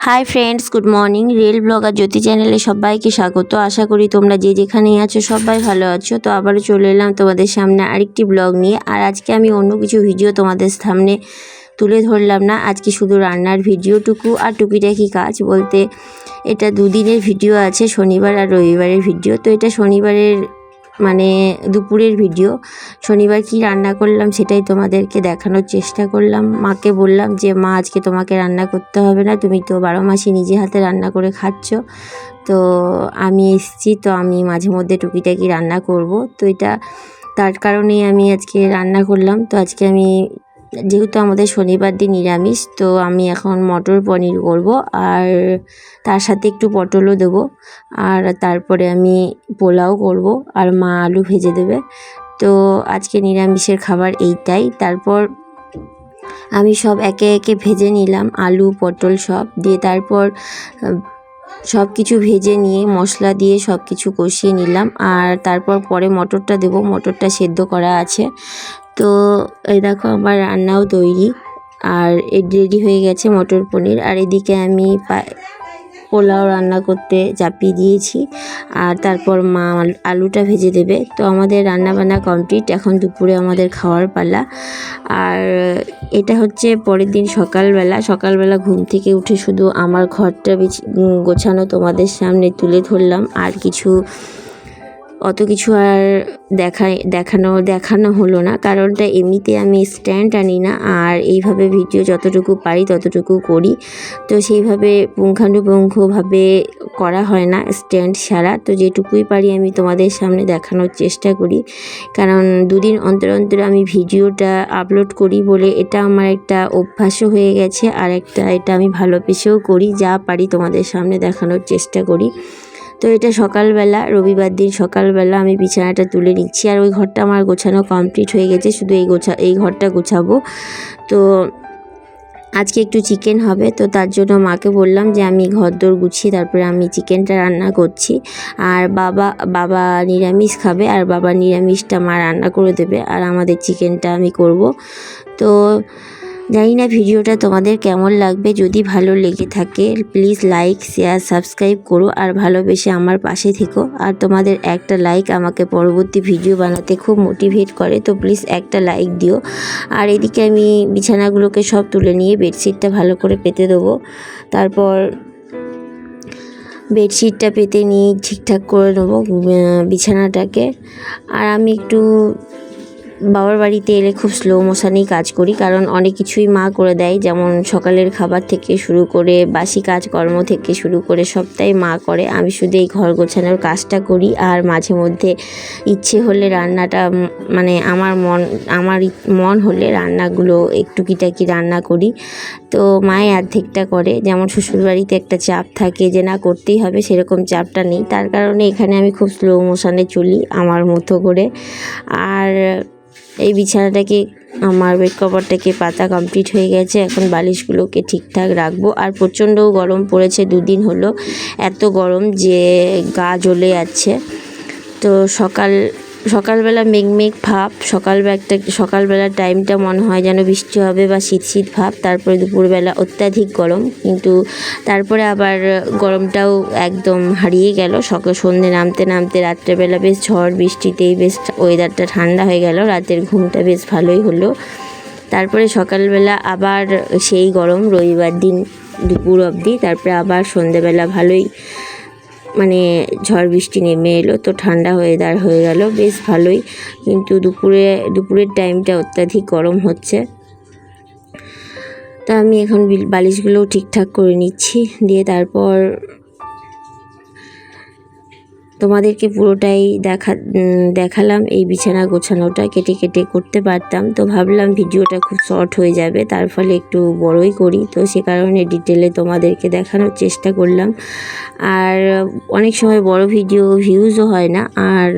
High friends, good morning. Real blogger Jyoti চ্যানেলে সবাইকে স্বাগত। আশা করি তোমরা যে যেখানেই আছো সবাই ভালো আছো। তো আবারও চলে এলাম তোমাদের সামনে আরেকটি ব্লগ নিয়ে। আর আজকে আমি অন্য কিছু ভিডিও তোমাদের সামনে তুলে ধরলাম না। আজকে শুধু রান্নার ভিডিওটুকু আর টুকিটাকি কাজ বলতে এটা দুদিনের ভিডিও আছে, শনিবার আর রবিবারের ভিডিও। তো এটা শনিবারের মানে দুপুরের ভিডিও। শনিবার কি রান্না করলাম সেটাই তোমাদেরকে দেখানোর চেষ্টা করলাম। মাকে বললাম যে মা, আজকে তোমাকে রান্না করতে হবে না, তুমি তো 12 মাসই নিজে হাতে রান্না করে খাচ্ছ। তো আমি এসেছি, তো আমি মাঝে মধ্যে টুকিটাকি রান্না করব। তো এটা তার কারণেই আমি আজকে রান্না করলাম। তো আজকে আমি যেহেতু আমাদের শনিবার দিন নিরামিষ, তো আমি এখন মটর পনির করব আর তার সাথে একটু পটলও দেবো। আর তারপরে আমি পোলাও করব আর মা আলু ভেজে দেবে। তো আজকে নিরামিষের খাবার এইটাই। তারপর আমি সব একে একে ভেজে নিলাম, আলু পটল সব দিয়ে। তারপর সব কিছু ভেজে নিয়ে মশলা দিয়ে সব কিছু কষিয়ে নিলাম। আর তারপর পরে মটরটা দেবো, মটরটা সেদ্ধ করা আছে। তো এই দেখো আমার রান্নাও তৈরি আর রেডি হয়ে গেছে মটর পনির। আর এদিকে আমি পোলাও রান্না করতে চাপিয়ে দিয়েছি। আর তারপর মা আলুটা ভেজে দেবে। তো আমাদের রান্নাবান্না কমপ্লিট, এখন দুপুরে আমাদের খাওয়ার পালা। আর এটা হচ্ছে পরের দিন সকালবেলা ঘুম থেকে উঠে শুধু আমার ঘরটা গোছানো তোমাদের সামনে তুলে ধরলাম। আর অত কিছু আর দেখানো হলো না, কারণটা এমনিতে আমি স্ট্যান্ড আনি না, আর এইভাবে ভিডিও যতটুকু পারি ততটুকু করি। তো সেইভাবে পুঙ্খানুপুঙ্খভাবে করা হয় না স্ট্যান্ড ছাড়া। তো যেটুকুই পারি আমি তোমাদের সামনে দেখানোর চেষ্টা করি, কারণ দুদিন অন্তর অন্তর আমি ভিডিওটা আপলোড করি বলে এটা আমার একটা অভ্যাসও হয়ে গেছে। আর এটা আমি ভালোবেসেও করি, যা পারি তোমাদের সামনে দেখানোর চেষ্টা করি। তো এটা সকালবেলা, রবিবার দিন সকালবেলা আমি বিছানাটা তুলে নিচ্ছি। আর ওই ঘরটা আমার গোছানো কমপ্লিট হয়ে গেছে, শুধু এই ঘরটা গোছাবো। তো আজকে একটু চিকেন হবে, তো তার জন্য মাকে বললাম যে আমি ঘরদোর গুছিয়ে তারপরে আমি চিকেনটা রান্না করছি। আর বাবা নিরামিষ খাবে, আর বাবা নিরামিষটা মা রান্না করে দেবে, আর আমাদের চিকেনটা আমি করব। তো জানি না ভিডিওটা তোমাদের কেমন লাগবে। যদি ভালো লেগে থাকে প্লিজ লাইক শেয়ার সাবস্ক্রাইব করো, আর ভালোবেসে আমার পাশে থেকো। আর তোমাদের একটা লাইক আমাকে পরবর্তী ভিডিও বানাতে খুব মোটিভেট করে, তো প্লিজ একটা লাইক দিও। আর এদিকে আমি বিছানাগুলোকে সব তুলে নিয়ে বেডশিটটা ভালো করে পেতে দেবো। তারপর বেডশিটটা পেতে নিয়ে ঠিকঠাক করে নেবো বিছানাটাকে। আর আমি একটু বাবার বাড়িতে এলে খুব স্লো মোশনেই কাজ করি, কারণ অনেক কিছুই মা করে দেয়, যেমন সকালের খাবার থেকে শুরু করে বাসি কাজকর্ম থেকে শুরু করে সবটাই মা করে। আমি শুধু এই ঘর গোছানোর কাজটা করি। আর মাঝে মধ্যে ইচ্ছে হলে রান্নাটা মানে আমার মন হলে রান্নাগুলো একটু টুকিটাকি রান্না করি। তো মায়ের অর্ধেকটা করে, যেমন শ্বশুরবাড়িতে একটা চাপ থাকে যে না করতেই হবে, সেরকম চাপটা নেই। তার কারণে এখানে আমি খুব স্লো মোশনে চলি আমার মতো করে। আর এই বিছানাটাকে আমার বেড কভারটাকে পাতা কমপ্লিট হয়ে গেছে, এখন বালিশগুলোকে ঠিকঠাক রাখবো। আর প্রচণ্ড গরম পড়েছে, দুদিন হলো এত গরম যে গা জ্বলে যাচ্ছে। তো সকালবেলা মেঘ ভাব, সকালবেলার টাইমটা মনে হয় যেন বৃষ্টি হবে বা শীত ভাব। তারপরে দুপুরবেলা অত্যাধিক গরম, কিন্তু তারপরে আবার গরমটাও একদম হারিয়ে গেল। সন্ধ্যে নামতে রাত্রেবেলা বেশ ঝড় বৃষ্টিতেই বেশ ওয়েদারটা ঠান্ডা হয়ে গেল, রাতের ঘুমটা বেশ ভালোই হলো। তারপরে সকালবেলা আবার সেই গরম, রবিবার দিন দুপুর অবধি। তারপরে আবার সন্ধ্যেবেলা ভালোই মানে ঝড় বৃষ্টি নেমে এলো, তো ঠান্ডা ওয়েদার হয়ে গেল বেশ ভালোই। কিন্তু দুপুরের টাইমটা অত্যাধিক গরম হচ্ছে। তা আমি এখন বালিশগুলোও ঠিকঠাক করে নিচ্ছি, দিয়ে তারপর তোমাদেরকে পুরোটাই দেখালাম। এই বিছানা গোছানোটা কেটে করতে পারতাম, তো ভাবলাম ভিডিওটা খুব শর্ট হয়ে যাবে, তার ফলে একটু বড়ই করি। তো সে কারণে ডিটেলে তোমাদেরকে দেখানোর চেষ্টা করলাম। আর অনেক সময় বড় ভিডিও ভিউজও হয় না, আর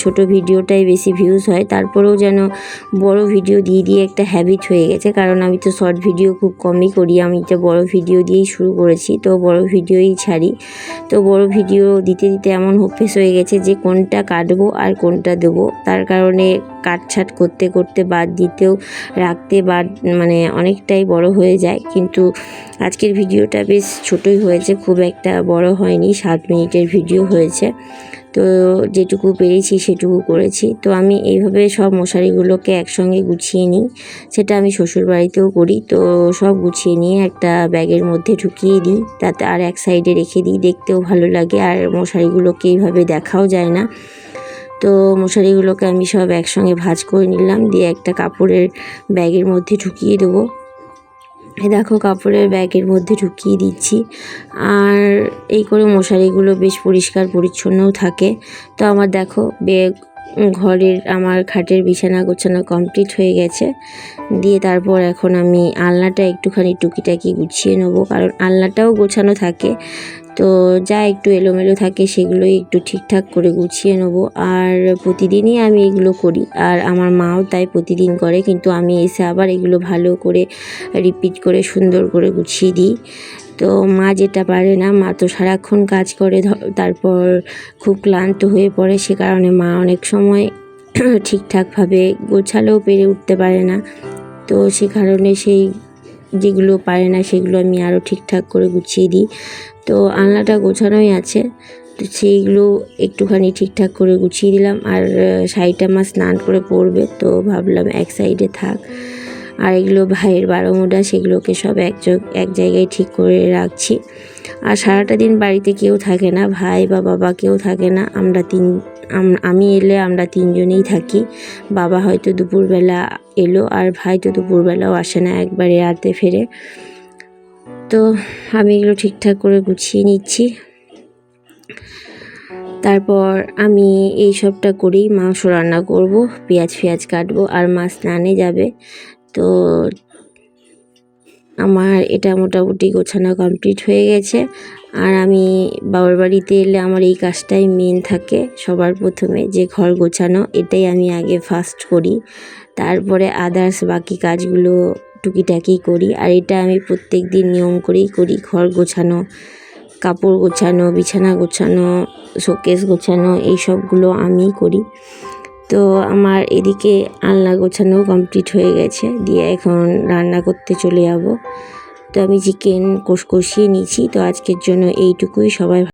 ছোট ভিডিওটাই বেশি ভিউজ হয়। তারপরেও যেন বড় ভিডিও দিয়ে একটা হ্যাবিট হয়ে গেছে, কারণ আমি তো শর্ট ভিডিও খুব কমই করি। আমি তো বড় ভিডিও দিয়েই শুরু করেছি, তো বড় ভিডিওই ছাড়ি। তো বড় ভিডিও দিতে এমন অভ্যেস হয়ে গেছে যে কোনটা কাটবো আর কোনটা দেবো, তার কারণে কাটছাট করতে করতে বাদ দিতেও রাখতে বাদ মানে অনেকটাই বড় হয়ে যায়। কিন্তু আজকের ভিডিওটা বেশ ছোটই হয়েছে, খুব একটা বড় হয়নি, 7 মিনিটের ভিডিও হয়েছে। তো যেটুকু পেরেছি সেটুকু করেছি। তো আমি এইভাবে সব মশারিগুলোকে একসঙ্গে গুছিয়ে নিই, সেটা আমি শ্বশুর বাড়িতেও করি। তো সব গুছিয়ে নিয়ে একটা ব্যাগের মধ্যে ঢুকিয়ে দিই, তাতে আর এক সাইডে রেখে দিই, দেখতেও ভালো লাগে আর মশারিগুলোকে এইভাবে দেখাও যায় না। তো মশারিগুলোকে আমি সব একসঙ্গে ভাঁজ করে নিলাম, দিয়ে একটা কাপড়ের ব্যাগের মধ্যে ঢুকিয়ে দেবো। দেখো কাপড়ের ব্যাগের মধ্যে ঢুকিয়ে দিচ্ছি। আর এই করে মশারিগুলো বেশ পরিষ্কার পরিচ্ছন্নও থাকে। তো আমার দেখো ঘরের আমার খাটের বিছানা গোছানো কমপ্লিট হয়ে গেছে। দিয়ে তারপর এখন আমি আলনাটা একটুখানি টুকিটাকি গুছিয়ে নেবো, কারণ আলনাটাও গোছানো থাকে। তো যা একটু এলোমেলো থাকে সেগুলোই একটু ঠিকঠাক করে গুছিয়ে নেবো। আর প্রতিদিনই আমি এগুলো করি, আর আমার মাও তাই প্রতিদিন করে, কিন্তু আমি এসে আবার এগুলো ভালো করে রিপিট করে সুন্দর করে গুছিয়ে দিই। তো মা যেটা পারে না, মা তো সারাক্ষণ কাজ করে, তারপর খুব ক্লান্ত হয়ে পড়ে, সে কারণে মা অনেক সময় ঠিকঠাকভাবে গোছালেও পেরে উঠতে পারে না। তো সে কারণে যেগুলো পারে না সেগুলো আমি আরও ঠিকঠাক করে গুছিয়ে দিই। তো আলনাটা গোছানোই আছে, তো সেইগুলো একটুখানি ঠিকঠাক করে গুছিয়ে দিলাম। আর শাড়িটা আমার স্নান করে পরবে, তো ভাবলাম এক সাইডে থাক। আর এগুলো ভাইয়ের বারোমোডা, সেগুলোকে সব এক জায়গায় ঠিক করে রাখছি। আর সারাটা দিন বাড়িতে কেউ থাকে না, ভাই বা বাবা কেউ থাকে না, আমি এলে আমরা 3 জনেই থাকি। বাবা হয়তো দুপুরবেলা এলো, আর ভাই তো দুপুরবেলাও আসে না, একবারে রাতে ফেরে। তো আমি এগুলো ঠিকঠাক করে গুছিয়ে নিচ্ছি। তারপর আমি এই সবটা করেই মাংস রান্না করব, পেঁয়াজ কাটবো, আর মা স্নানে যাবে। তো আমার এটা মোটামুটি গোছানো কমপ্লিট হয়ে গেছে। আর আমি বাবার বাড়িতে এলে আমার এই কাজটাই মেন থাকে সবার প্রথমে, যে ঘর গোছানো, এটাই আমি আগে ফার্স্ট করি। তারপরে আদার্স বাকি কাজগুলো টুকিটাকি করি। আর এটা আমি প্রত্যেক দিন নিয়ম করেই করি, ঘর গোছানো, কাপড় গোছানো, বিছানা গোছানো, শোকেস গোছানো, এই সবগুলো আমিই করি। তো আমার এদিকে আলনা গোছানো কমপ্লিট হয়ে গেছে, দিয়ে এখন রান্না করতে চলে যাব। তো আমি চিকেন কষিয়ে নিয়েছি। তো আজকের জন্য এইটুকুই। সবাই